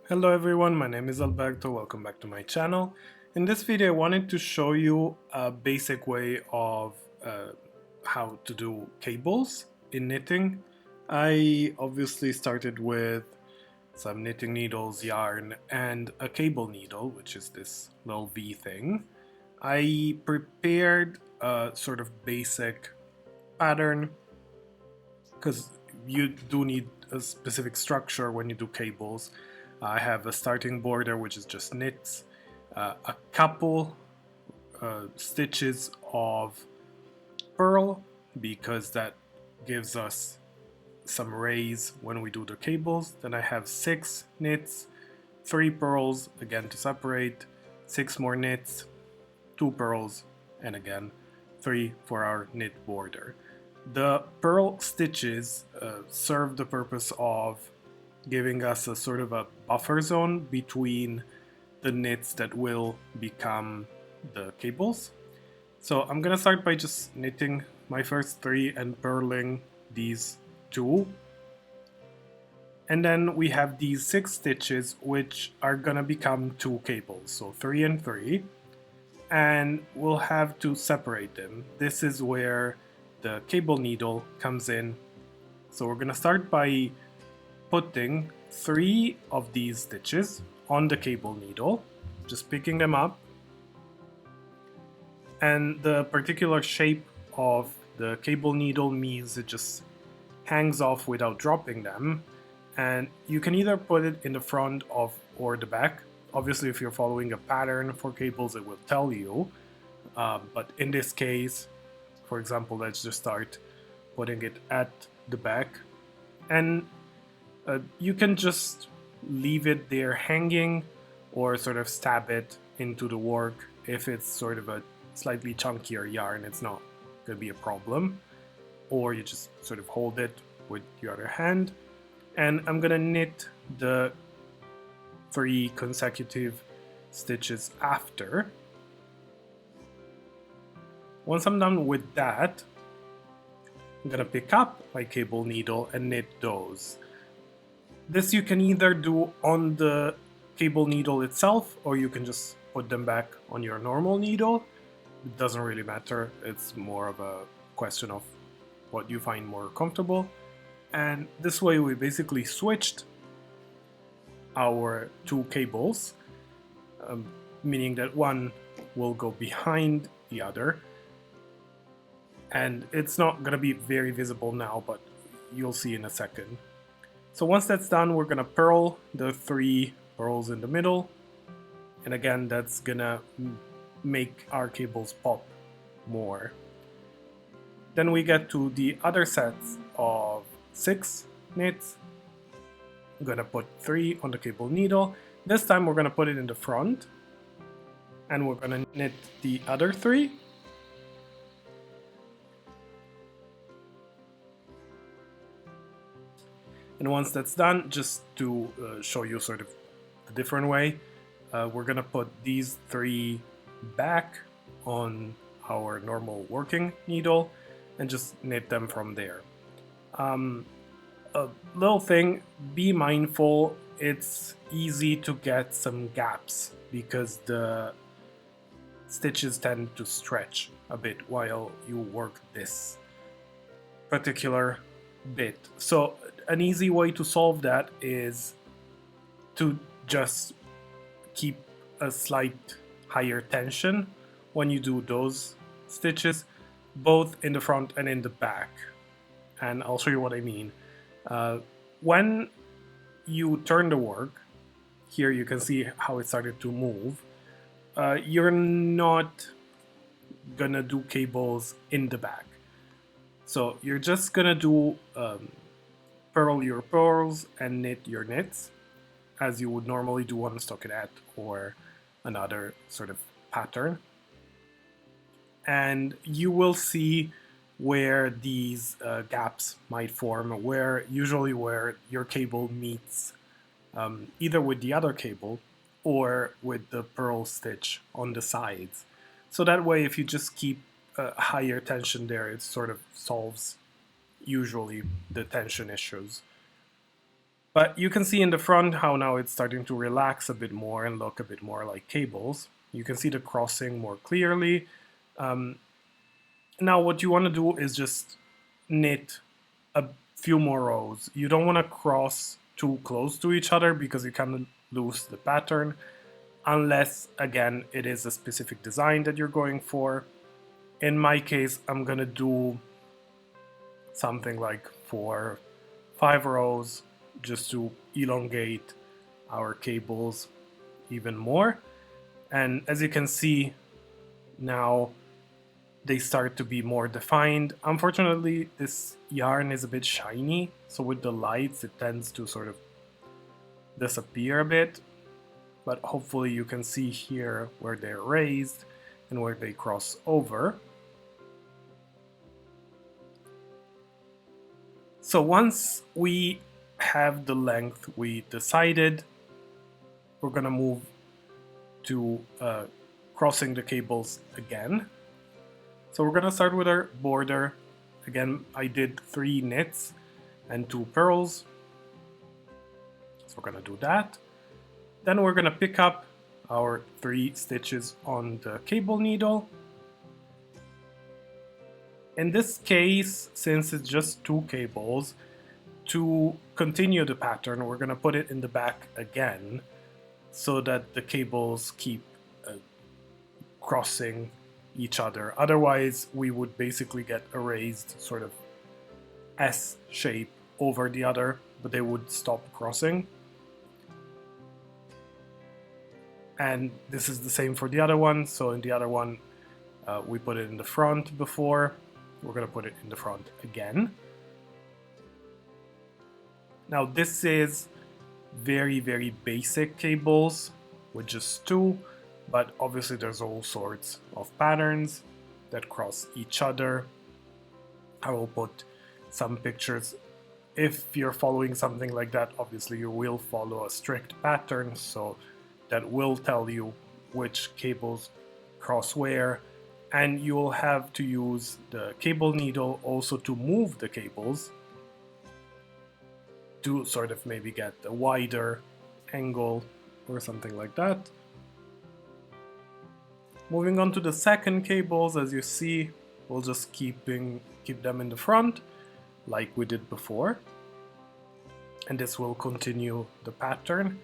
Hello everyone, my name is Alberto, welcome back to my channel. In this video I wanted to show you a basic way of how to do cables in knitting. I obviously started with some knitting needles, yarn, and a cable needle, which is this little V thing. I prepared a sort of basic pattern because you do need a specific structure when you do cables. I have a starting border which is just knits, a couple stitches of purl because that gives us some rays when we do the cables. Then I have 6 knits, 3 purls again to separate, 6 more knits, 2 purls, and again 3 for our knit border. The purl stitches serve the purpose of giving us a sort of a buffer zone between the knits that will become the cables. So I'm gonna start by just knitting my first 3 and purling these 2. And then we have these 6 stitches which are gonna become 2 cables, so 3 and 3. And we'll have to separate them. This is where the cable needle comes in. So we're gonna start by putting 3 of these stitches on the cable needle, just picking them up, and the particular shape of the cable needle means it just hangs off without dropping them, and you can either put it in the front of or the back. Obviously if you're following a pattern for cables it will tell you, but in this case, for example, let's just start putting it at the back, and you can just leave it there hanging or sort of stab it into the work. If it's sort of a slightly chunkier yarn, it's not going to be a problem. Or you just sort of hold it with your other hand. And I'm going to knit the 3 consecutive stitches after. Once I'm done with that, I'm going to pick up my cable needle and knit those. This you can either do on the cable needle itself, or you can just put them back on your normal needle. It doesn't really matter, it's more of a question of what you find more comfortable. And this way we basically switched our 2 cables, meaning that one will go behind the other. And it's not going to be very visible now, but you'll see in a second. So once that's done, we're gonna purl the 3 purls in the middle. And again, that's gonna make our cables pop more. Then we get to the other sets of 6 knits. I'm gonna put 3 on the cable needle. This time we're gonna put it in the front. And we're gonna knit the other 3. And once that's done, just to show you sort of a different way, we're gonna put these 3 back on our normal working needle and just knit them from there. A little thing, be mindful, it's easy to get some gaps because the stitches tend to stretch a bit while you work this particular bit. So an easy way to solve that is to just keep a slight higher tension when you do those stitches, both in the front and in the back. And I'll show you what I mean. When you turn the work, here you can see how it started to move. You're not gonna do cables in the back. So you're just gonna do purl your purls and knit your knits as you would normally do on a stockinette or another sort of pattern. And you will see where these gaps might form, where your cable meets either with the other cable or with the purl stitch on the sides. So that way, if you just keep higher tension there, it sort of solves usually the tension issues. But you can see in the front how now it's starting to relax a bit more and look a bit more like cables. You can see the crossing more clearly. Now what you want to do is just knit a few more rows. You don't want to cross too close to each other because you can lose the pattern, unless again it is a specific design that you're going for. In my case, I'm gonna do something like 4-5 rows just to elongate our cables even more. And as you can see now, they start to be more defined. Unfortunately, this yarn is a bit shiny, so with the lights it tends to sort of disappear a bit, but hopefully you can see here where they're raised and where they cross over. So once we have the length we decided, we're gonna move to crossing the cables again. So we're gonna start with our border. Again, I did 3 knits and 2 purls. So we're gonna do that. Then we're gonna pick up our 3 stitches on the cable needle. In this case, since it's just 2 cables, to continue the pattern, we're gonna put it in the back again so that the cables keep crossing each other. Otherwise, we would basically get a raised sort of S shape over the other, but they would stop crossing. And this is the same for the other one. So in the other one, we put it in the front before. We're gonna put it in the front again. Now this is very, very basic cables with just 2, but obviously there's all sorts of patterns that cross each other. I will put some pictures. If you're following something like that, obviously you will follow a strict pattern, so that will tell you which cables cross where, and you will have to use the cable needle also to move the cables to sort of maybe get a wider angle or something like that. Moving on to the second cables, as you see, we'll just keep them in the front like we did before, and this will continue the pattern.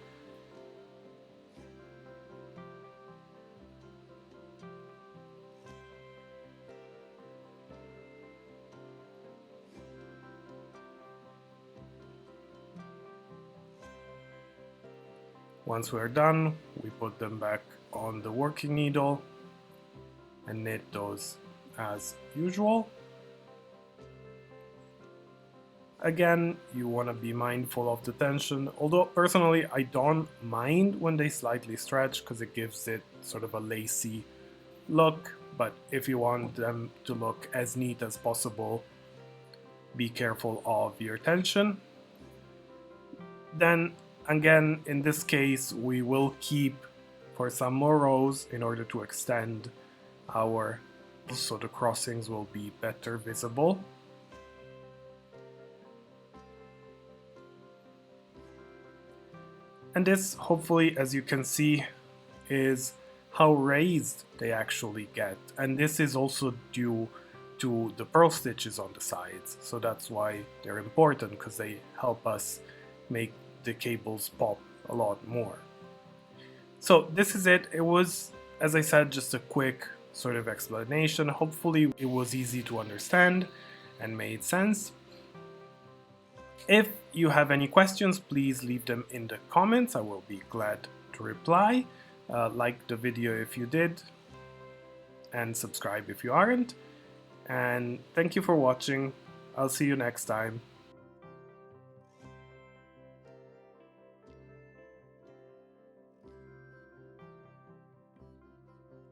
Once we're done, we put them back on the working needle and knit those as usual. Again, you want to be mindful of the tension, although personally I don't mind when they slightly stretch because it gives it sort of a lacy look, but if you want them to look as neat as possible, be careful of your tension. Then again, in this case, we will keep for some more rows in order to extend our, so the crossings will be better visible. And this, hopefully, as you can see, is how raised they actually get. And this is also due to the purl stitches on the sides. So that's why they're important, because they help us make the cables pop a lot more. So this is it. It was, as I said, just a quick sort of explanation. Hopefully it was easy to understand and made sense. If you have any questions, please leave them in the comments. I will be glad to reply. Like the video if you did, and subscribe if you aren't. And thank you for watching. I'll see you next time.